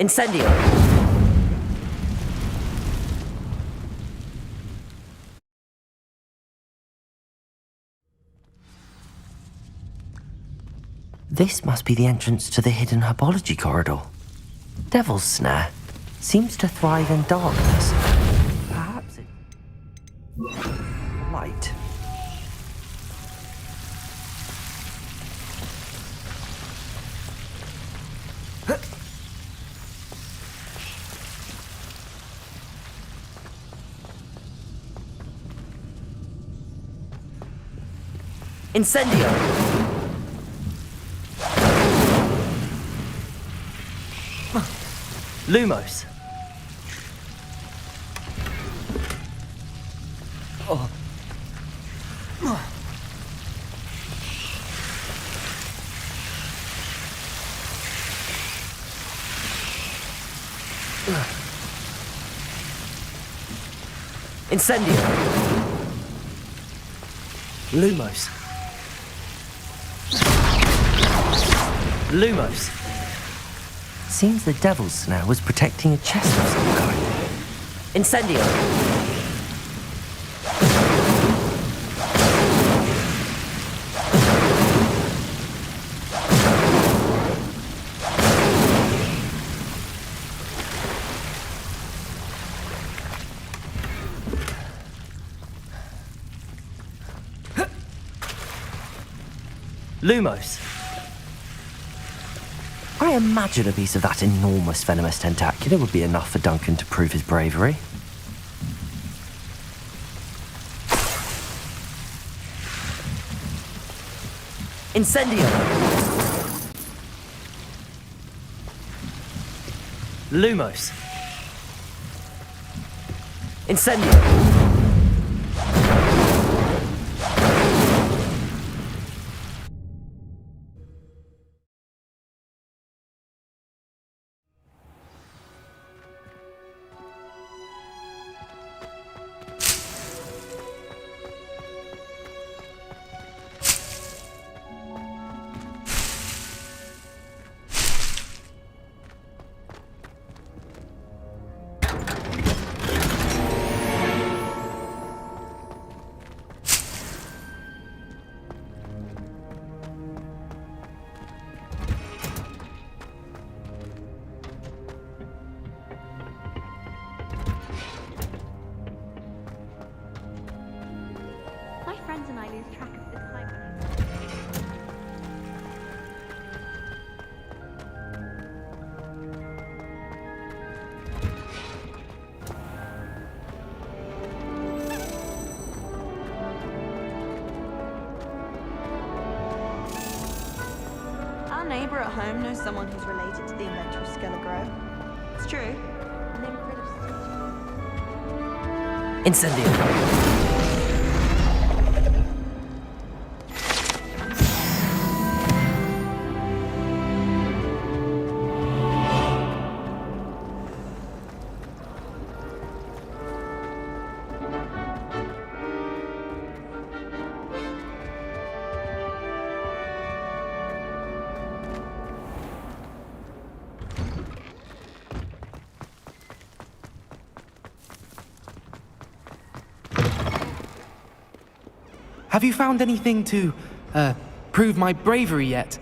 Incendio! This must be the entrance to the hidden herbology corridor. Devil's Snare seems to thrive in darkness. Perhaps it... light. Incendio! Lumos. Oh. Incendio. Lumos. Lumos. Seems the Devil's Snare was protecting a chest of some kind. Incendio! Lumos. I imagine a piece of that enormous venomous tentacular would be enough for Duncan to prove his bravery. Incendio! Lumos. Incendio! Friends and I lose track of the time. Our neighbor at home knows someone who's related to the inventor of Skelegro. It's true. Incendio! Have you found anything to, prove my bravery yet?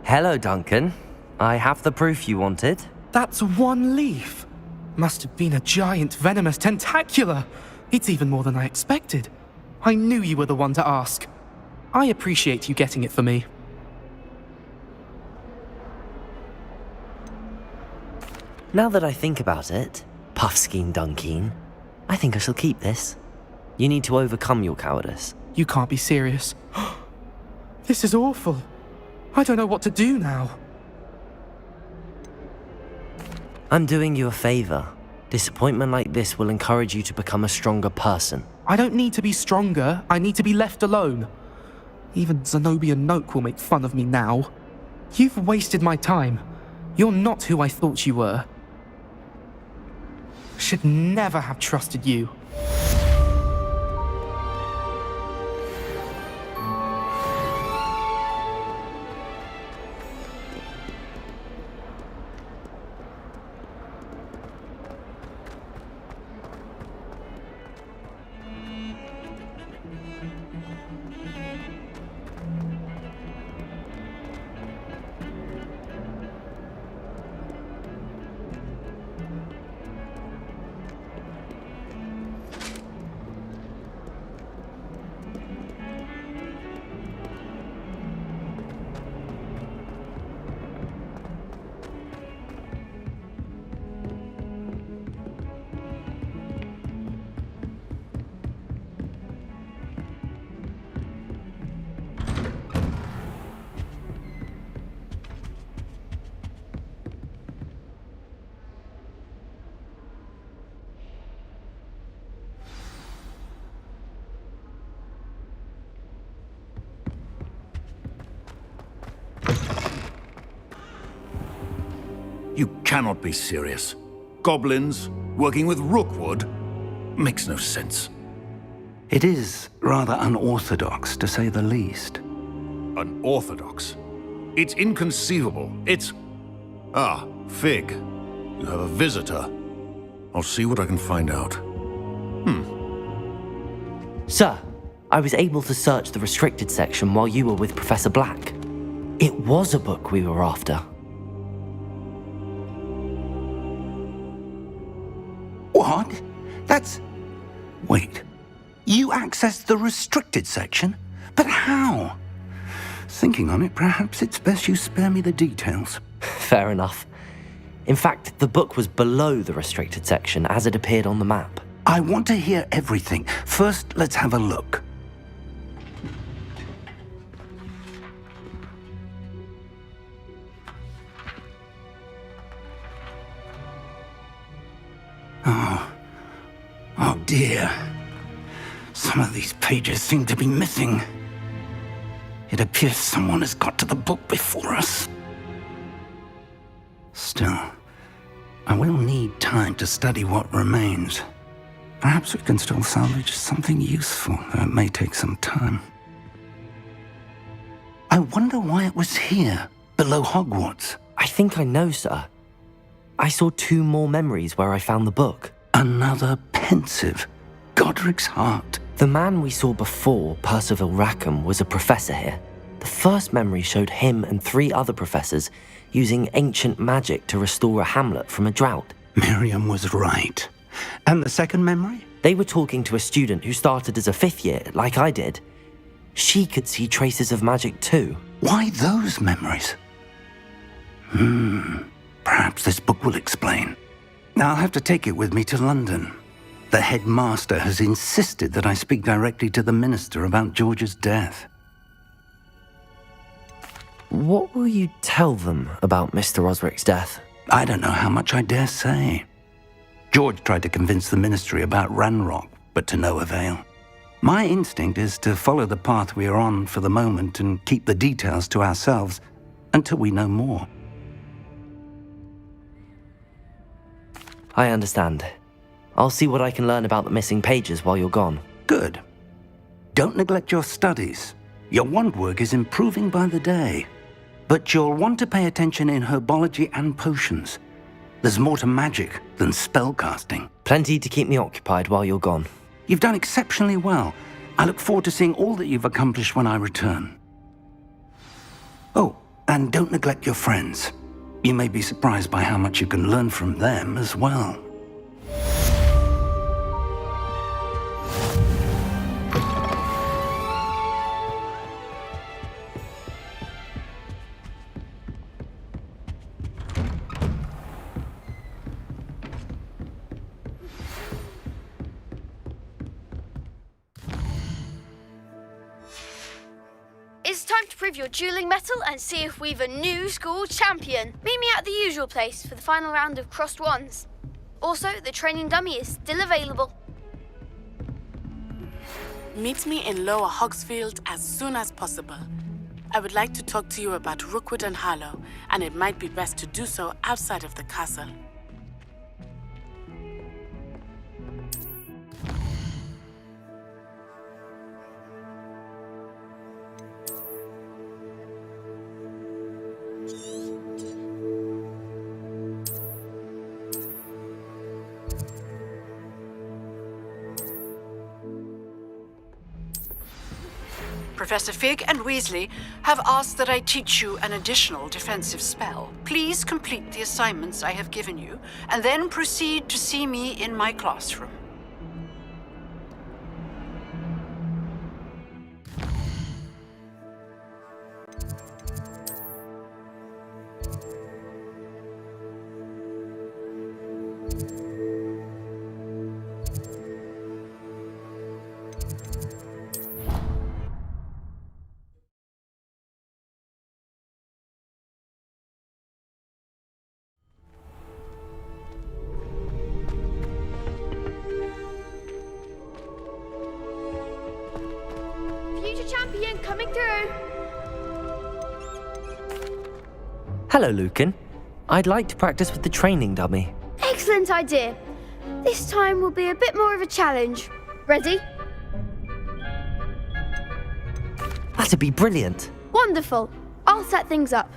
Hello, Duncan. I have the proof you wanted. That's one leaf. Must have been a giant venomous tentacula. It's even more than I expected. I knew you were the one to ask. I appreciate you getting it for me. Now that I think about it, Puffskein Dunkeen, I think I shall keep this. You need to overcome your cowardice. You can't be serious. This is awful. I don't know what to do now. I'm doing you a favor. Disappointment like this will encourage you to become a stronger person. I don't need to be stronger. I need to be left alone. Even Zenobia Noak will make fun of me now. You've wasted my time. You're not who I thought you were. Should never have trusted you. You cannot be serious. Goblins working with Rookwood? Makes no sense. It is rather unorthodox, to say the least. Unorthodox? It's inconceivable. It's... Ah, Fig. You have a visitor. I'll see what I can find out. Sir, I was able to search the restricted section while you were with Professor Black. It was a book we were after. What? That's... Wait. You accessed the restricted section? But how? Thinking on it, perhaps it's best you spare me the details. Fair enough. In fact, the book was below the restricted section as it appeared on the map. I want to hear everything. First, let's have a look. Oh dear. Some of these pages seem to be missing. It appears someone has got to the book before us. Still, I will need time to study what remains. Perhaps we can still salvage something useful, though it may take some time. I wonder why it was here, below Hogwarts. I think I know, sir. I saw 2 more memories where I found the book. Another pensive. Godric's heart. The man we saw before, Percival Rackham, was a professor here. The first memory showed him and 3 other professors using ancient magic to restore a hamlet from a drought. Miriam was right. And the second memory? They were talking to a student who started as a 5th year, like I did. She could see traces of magic too. Why those memories? Perhaps this book will explain. I'll have to take it with me to London. The headmaster has insisted that I speak directly to the minister about George's death. What will you tell them about Mr. Osric's death? I don't know how much I dare say. George tried to convince the ministry about Ranrock, but to no avail. My instinct is to follow the path we are on for the moment and keep the details to ourselves until we know more. I understand. I'll see what I can learn about the missing pages while you're gone. Good. Don't neglect your studies. Your wand work is improving by the day. But you'll want to pay attention in herbology and potions. There's more to magic than spellcasting. Plenty to keep me occupied while you're gone. You've done exceptionally well. I look forward to seeing all that you've accomplished when I return. Oh, and don't neglect your friends. You may be surprised by how much you can learn from them as well. It's time to prove your dueling mettle and see if we've a new school champion. Meet me at the usual place for the final round of crossed wands. Also, the training dummy is still available. Meet me in Lower Hogsfield as soon as possible. I would like to talk to you about Rookwood and Harlow, and it might be best to do so outside of the castle. Professor Fig and Weasley have asked that I teach you an additional defensive spell. Please complete the assignments I have given you, and then proceed to see me in my classroom. Future champion coming through. Hello, Lucan. I'd like to practice with the training dummy. Excellent idea. This time will be a bit more of a challenge. Ready? That'd be brilliant. Wonderful. I'll set things up.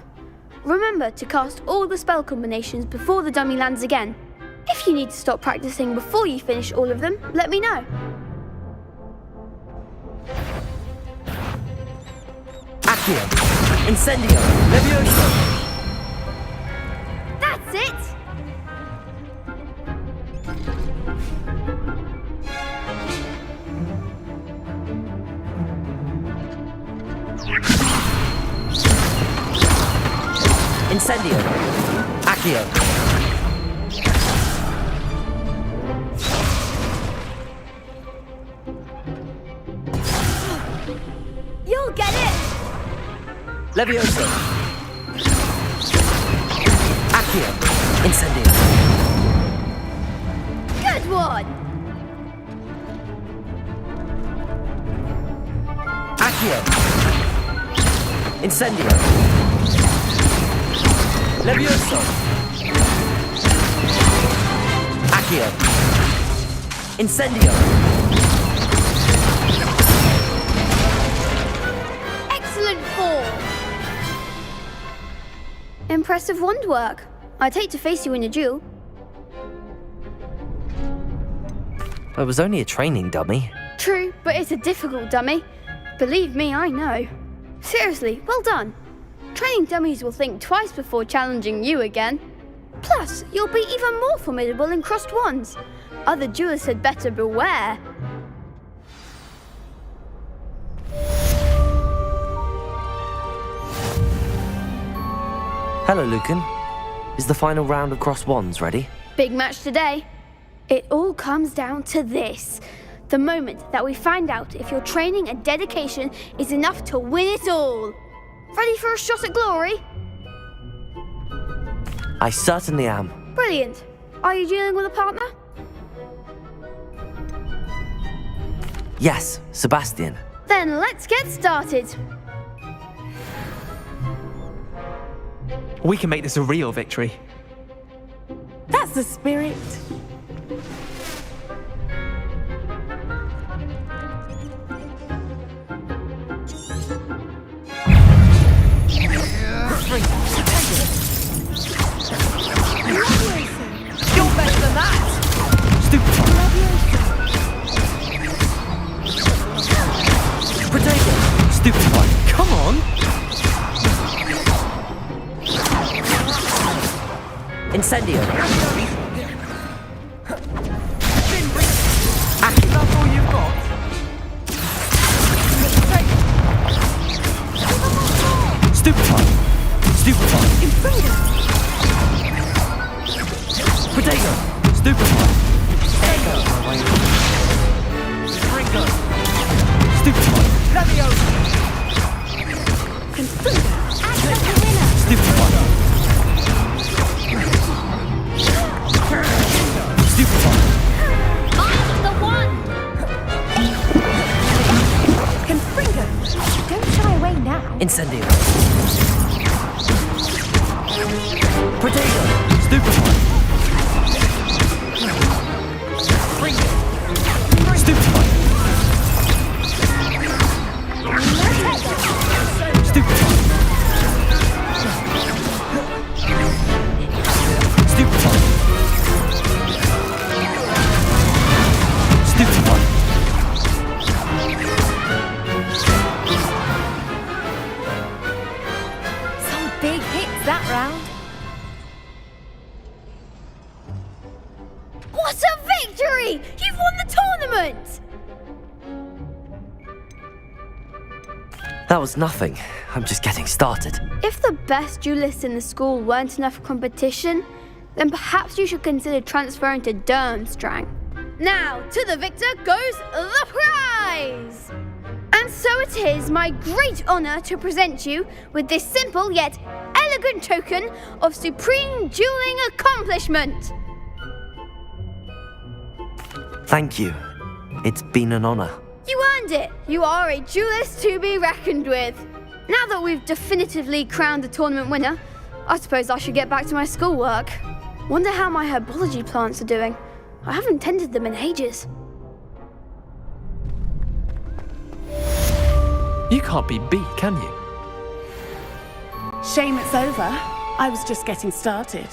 Remember to cast all the spell combinations before the dummy lands again. If you need to stop practicing before you finish all of them, let me know. Accio! Incendio! Levioso! That's it! Incendio! Accio! You'll get it! Levioso! Accio! Incendio! Good one! Accio! Incendio! Levioso! Accio! Incendio! Excellent form! Impressive wand work. I'd hate to face you in a duel. It was only a training dummy. True, but it's a difficult dummy. Believe me, I know. Seriously, well done. Training dummies will think twice before challenging you again. Plus, you'll be even more formidable in crossed wands. Other duelists had better beware. Hello, Lucan. Is the final round of crossed wands ready? Big match today. It all comes down to this. The moment that we find out if your training and dedication is enough to win it all. Ready for a shot at glory? I certainly am. Brilliant. Are you dealing with a partner? Yes, Sebastian. Then let's get started. We can make this a real victory. That's the spirit. You're better than that. Stupid one. Potato. Stupid one. Come on! Incendio. That's all you've got? Stupid one. Stupid one. Potato. Stupid one. Potato. Sprinkle. Stupid one. Levioso! Stupid one. Stupid one. I'm the one! Confringo! Don't shy away now. Incendio. Potato. Stupid one. Sprinkle. Stupid one. Stupid one. Stupid one. Stupid one. Some big hits that round. What a victory! You've won the tournament! That was nothing. I'm just getting started. If the best duelists in the school weren't enough competition, then perhaps you should consider transferring to Durmstrang. Now, to the victor goes the prize! And so it is my great honour to present you with this simple yet elegant token of supreme dueling accomplishment. Thank you. It's been an honor. You earned it! You are a duelist to be reckoned with. Now that we've definitively crowned the tournament winner, I suppose I should get back to my schoolwork. Wonder how my herbology plants are doing. I haven't tended them in ages. You can't be beat, can you? Shame it's over. I was just getting started.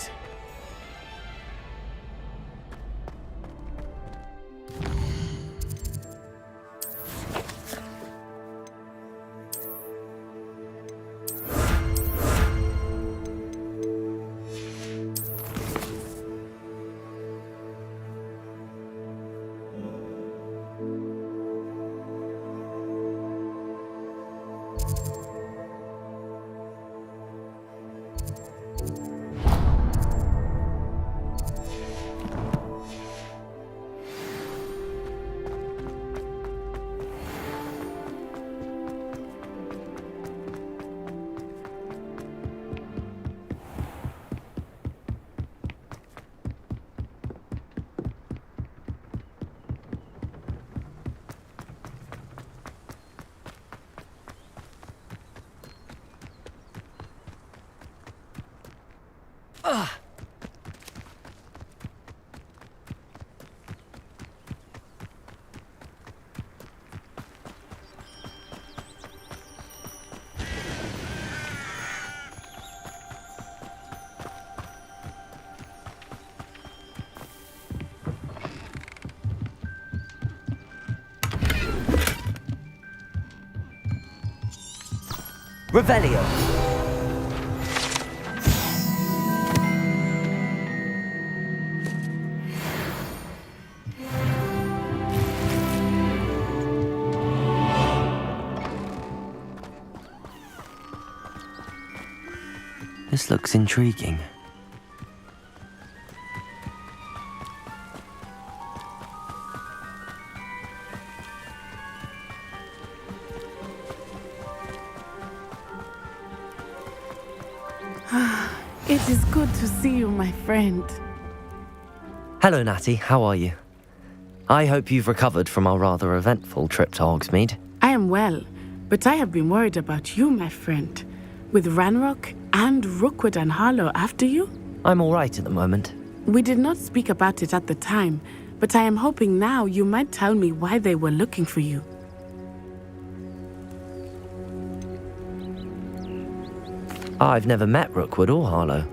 Revelio. This looks intriguing. It is good to see you, my friend. Hello, Natty. How are you? I hope you've recovered from our rather eventful trip to Hogsmeade. I am well, but I have been worried about you, my friend. With Ranrock and Rookwood and Harlow after you? I'm all right at the moment. We did not speak about it at the time, but I am hoping now you might tell me why they were looking for you. I've never met Rookwood or Harlow.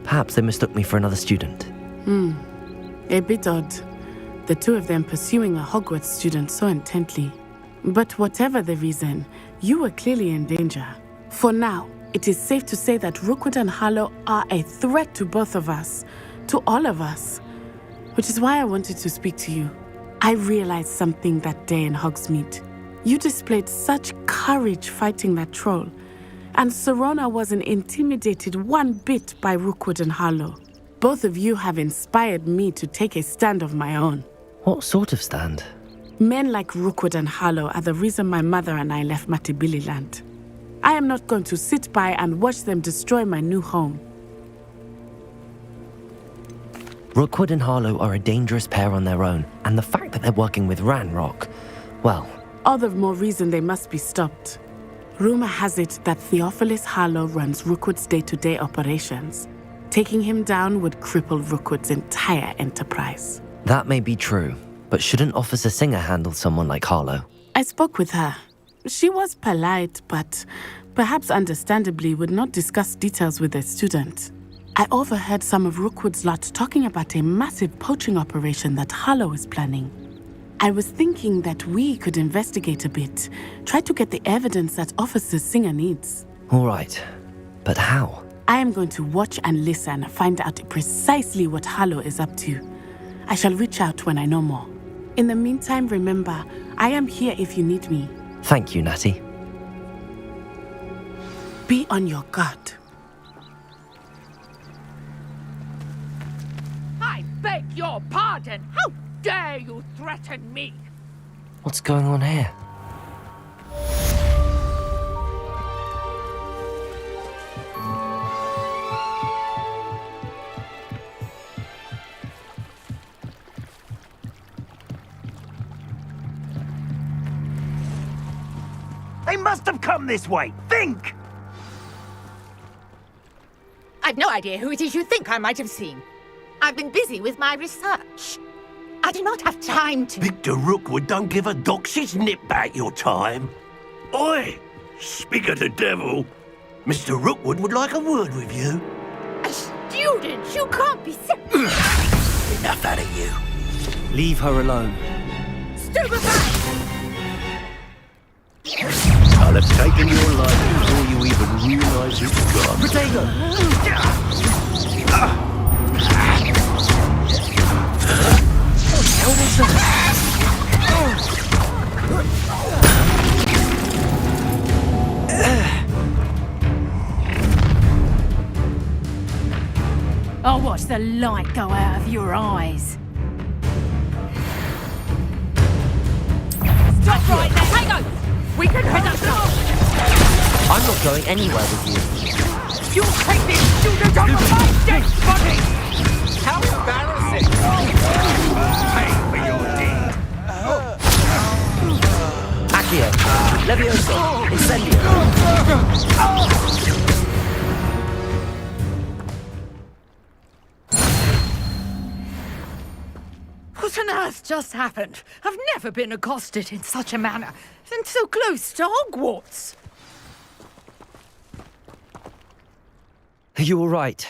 Perhaps they mistook me for another student. A bit odd. The two of them pursuing a Hogwarts student so intently. But whatever the reason, you were clearly in danger. For now, it is safe to say that Rookwood and Harlow are a threat to both of us, to all of us. Which is why I wanted to speak to you. I realized something that day in Hogsmeade. You displayed such courage fighting that troll, and Serona wasn't intimidated one bit by Rookwood and Harlow. Both of you have inspired me to take a stand of my own. What sort of stand? Men like Rookwood and Harlow are the reason my mother and I left Matibili land. I am not going to sit by and watch them destroy my new home. Rookwood and Harlow are a dangerous pair on their own, and the fact that they're working with Ranrock, well... All the more reason they must be stopped. Rumor has it that Theophilus Harlow runs Rookwood's day-to-day operations. Taking him down would cripple Rookwood's entire enterprise. That may be true, but shouldn't Officer Singer handle someone like Harlow? I spoke with her. She was polite, but perhaps understandably would not discuss details with a student. I overheard some of Rookwood's lot talking about a massive poaching operation that Harlow is planning. I was thinking that we could investigate a bit, try to get the evidence that Officer Singer needs. All right, but how? I am going to watch and listen, find out precisely what Harlow is up to. I shall reach out when I know more. In the meantime, remember, I am here if you need me. Thank you, Natty. Be on your guard. I beg your pardon! How dare you threaten me? What's going on here? They must have come this way! Think! I've no idea who it is you think I might have seen. I've been busy with my research. I do not have time to... Victor Rookwood don't give a doxy's nip back your time. Oi! Speak of the devil. Mr. Rookwood would like a word with you. A student? You can't be serious. Enough out of you. Leave her alone. Stupefy! I'll have taken your life before you even realise it's gone. Potato! What the hell was that? I'll watch the light go out of your eyes. Stop right there! Potato! We can head up now! I'm not going anywhere with you. You'll take this student on my dead body! How embarrassing! Pay for your deed. Accio, Levioso, Incendio. What on earth just happened? I've never been accosted in such a manner, and so close to Hogwarts. Are you all right?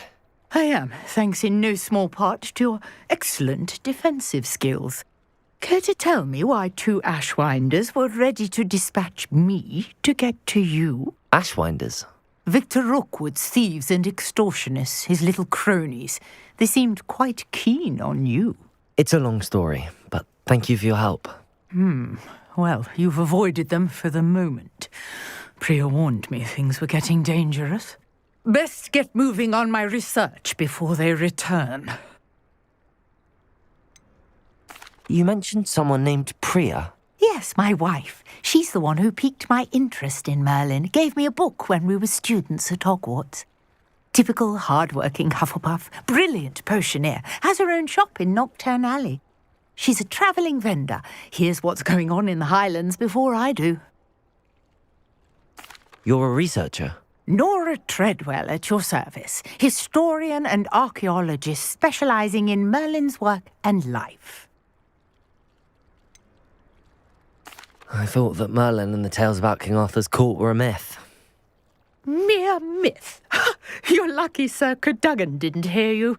I am, thanks in no small part to your excellent defensive skills. Care to tell me why 2 Ashwinders were ready to dispatch me to get to you? Ashwinders? Victor Rookwood's thieves and extortionists, his little cronies. They seemed quite keen on you. It's a long story, but thank you for your help. Well, you've avoided them for the moment. Priya warned me things were getting dangerous. Best get moving on my research before they return. You mentioned someone named Priya. Yes, my wife. She's the one who piqued my interest in Merlin. Gave me a book when we were students at Hogwarts. Typical hard-working Hufflepuff, brilliant potioneer, has her own shop in Knockturn Alley. She's a travelling vendor. Hears what's going on in the Highlands before I do. You're a researcher? Nora Treadwell at your service, historian and archaeologist specialising in Merlin's work and life. I thought that Merlin and the tales about King Arthur's court were a myth. Mere myth. You're lucky Sir Cadogan didn't hear you.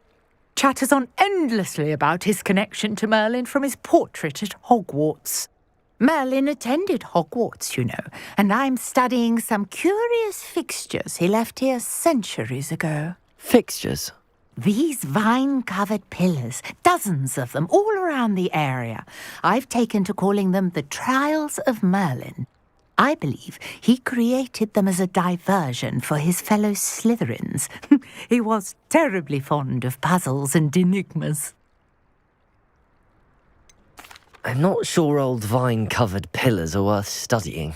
Chatters on endlessly about his connection to Merlin from his portrait at Hogwarts. Merlin attended Hogwarts, you know, and I'm studying some curious fixtures he left here centuries ago. Fixtures? These vine-covered pillars, dozens of them, all around the area. I've taken to calling them the Trials of Merlin. I believe he created them as a diversion for his fellow Slytherins. He was terribly fond of puzzles and enigmas. I'm not sure old vine-covered pillars are worth studying.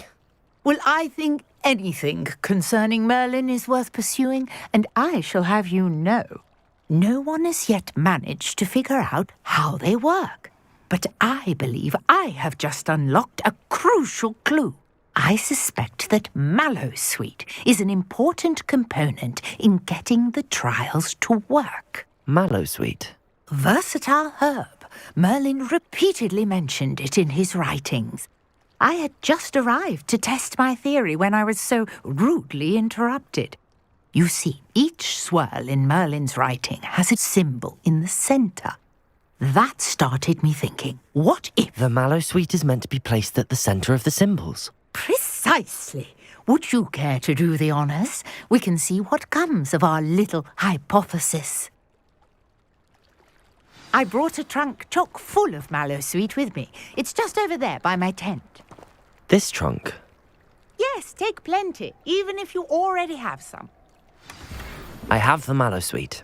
Well, I think anything concerning Merlin is worth pursuing, and I shall have you know. No one has yet managed to figure out how they work. But I believe I have just unlocked a crucial clue. I suspect that Mallowsweet is an important component in getting the trials to work. Mallowsweet? Versatile herb. Merlin repeatedly mentioned it in his writings. I had just arrived to test my theory when I was so rudely interrupted. You see, each swirl in Merlin's writing has a symbol in the centre. That started me thinking, what if... The Mallowsweet is meant to be placed at the centre of the symbols. Precisely. Would you care to do the honours? We can see what comes of our little hypothesis. I brought a trunk chock full of Mallowsweet with me. It's just over there by my tent. This trunk? Yes, take plenty, even if you already have some. I have the Mallowsweet.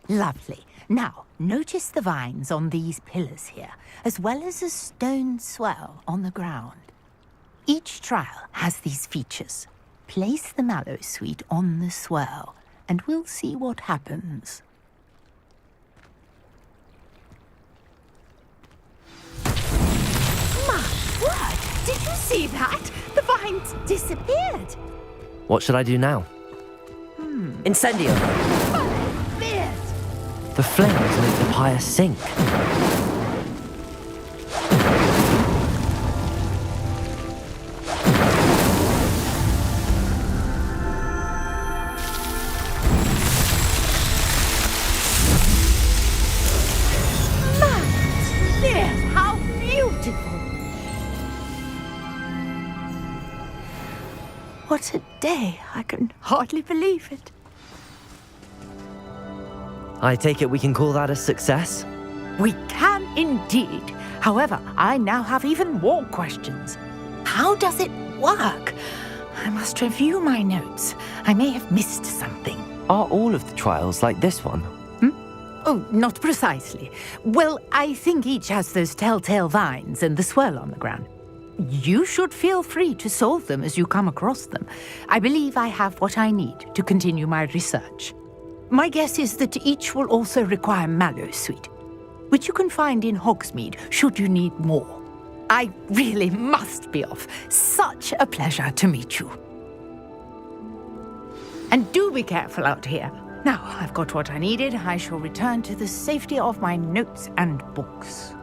Lovely. Now, notice the vines on these pillars here, as well as a stone swell on the ground. Each trial has these features. Place the Mallowsweet on the swell, and we'll see what happens. My word! Did you see that? The vines disappeared. What should I do now? Incendio! The flames make the pyre sink. Yes, how beautiful! What a day! I can hardly believe it. I take it we can call that a success? We can indeed. However, I now have even more questions. How does it work? I must review my notes. I may have missed something. Are all of the trials like this one? Oh, not precisely. Well, I think each has those telltale vines and the swirl on the ground. You should feel free to solve them as you come across them. I believe I have what I need to continue my research. My guess is that each will also require mallow sweet, which you can find in Hogsmeade should you need more. I really must be off. Such a pleasure to meet you. And do be careful out here. Now I've got what I needed. I shall return to the safety of my notes and books.